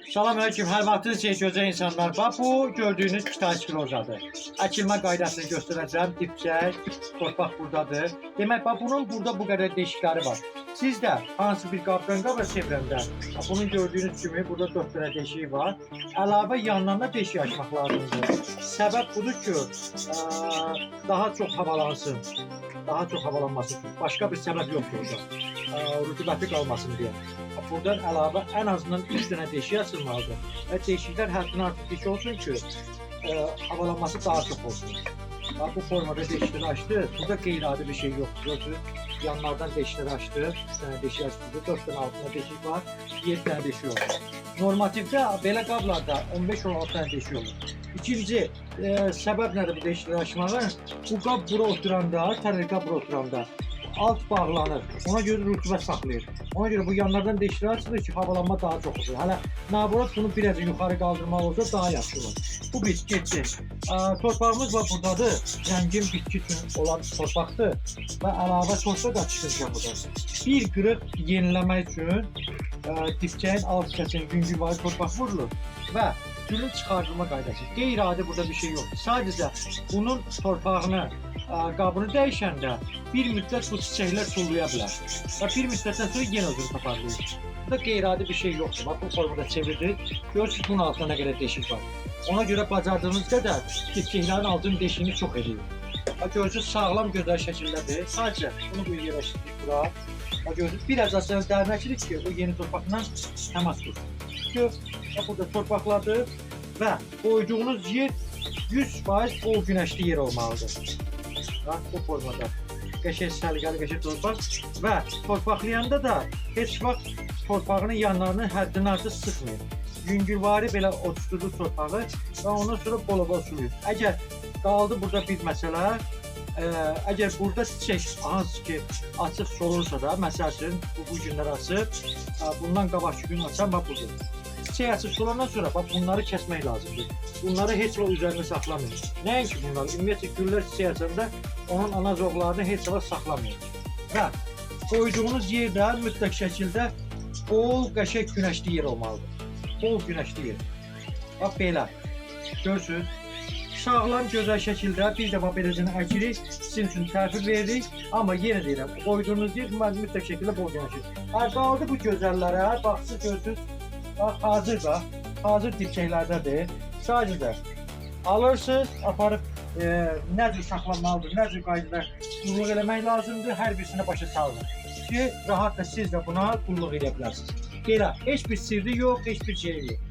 Selamünaleyküm, hər vaxtınız xeyir gözəl insanlar. Bax, bu gördüyünüz pitasklozadır. Əkilmə qaydasını göstərəcəm. Dipçək, torpaq buradadır. Demək, bax, bunun burada bu qədər deşikləri var. Siz də hansı bir qabdan qaba çevrəndə, bunun gördüyünüz kimi burada 4 dənə deşiyi var. Əlavə yandan da deşik açmaq lazımdır. Səbəb budur ki, daha çox havalansın. Daha çox havalanması üçün. Başqa bir səbəb yoxdur orada. Rütubəti qalmasın deyə. Buradan əlavə ən azından 3 dənə deşik açılmalıdır. Və deşiklər həddindən artıq deşik olsun ki, havalanması daha çox olsun. Bu formada deşikləri açdı. Burada qeyri-adi bir şey yoxdur. Gördünüz, yanlardan deşikləri açdı. 3 dənə deşik açdı. 4 dənə altında deşik var. 7 dənə deşik olur. Normativdə belə qablarda 15-16 dənə deşik olur. İkinci səbəb nədir bu deşikləri açmağın? Bu qab bura oturanda, tərəli qab bura oturanda alt bağlanır. Ona görə rütubət saxlayır. Ona görə bu yanlardan deşiklər açılır ki, havalanma daha çox olur. Hələ naborat bunu biraz yuxarı qaldırmaq olsa daha yaxşı olur. Bu bitki getdi. Torpağımız var buradadır. Zəngin bitki üçün olan torpaqdır. Və əlavə torpaq açılacaq burada. Bir qırıq yeniləmək üçün dipçəyin alt hissəsinin yüngülvari torpaq vurulur və gülün çıxardılma qaydası. Qeyri-adi burada bir şey yoxdur. Sadəcə bunun torpağını, qabını dəyişəndə bir müddət bu çiçəklər sullaya bilər. Və bir müddətdən sonra yenə özünü toparlayır. Burada qeyri-adi bir şey yoxdur. Bax, bu formada çevirdik. Görürsünüz, bunun altında nə qədər deşik var. Ona görə bacardığınız qədər dipçəklərin altının deşiyini çox edir. Görürsünüz, sağlam gözəl şəkildədir. Sadəcə bunu bu yerləşdirdik bura. Görürsünüz, bir əzasını dərnəkirik ki, o yeni torpaqla təmas qursun. Burada torpaqladır və qoyduğunuz yer 100% bol günəşli yer olmalıdır. Bu formada qəşəng səliqəli qəşəng torpaq və torpaqlayanda da heç vaxt torpağının yanlarını həddindən artıq sıxmayın. Yüngülvari belə oturtduğu torpağı və ondan sonra bol-bol sulayın. Əgər qaldı burada bir məsələ, əgər burada çiçək hansı ki açıq solursa da, məsəl üçün bu günlər açıb, bundan qabaqki gün açan bax budur. Çiçək açıq solandan sonra bax bunları kəsmək lazımdır. Bunları heç vaxt üzərində saxlamayın. Nəinki bunları, ümumiyyətlə güllər çiçək açanda onun ana zoğlarını heç vaxt saxlamayın. Və qoyduğunuz yerdə mütləq şəkildə bol qəşəng günəşli yer olmalıdır. Bol günəşli yer. Bax belə. Görürsünüz. Sağlam gözəl şəkildə bir dəfə beləcəni əkirik, sizin üçün təhvil veririk. Amma yenə deyirəm, qoyduğunuz yer mütləq şəkildə bol günəşli. Qaldı bu gözəllərə, bax siz görürsünüz. Bax, hazır dipçəklərdədir. Sadəcə alırsınız, aparıb nə cür saxlanmalıdır, nə cür qaydada qulluq eləmək lazımdır, hər birisinə başa salın ki, rahat da siz də buna qulluq edə bilərsiniz. Belə, heç bir sirri yox, heç bir şey yox.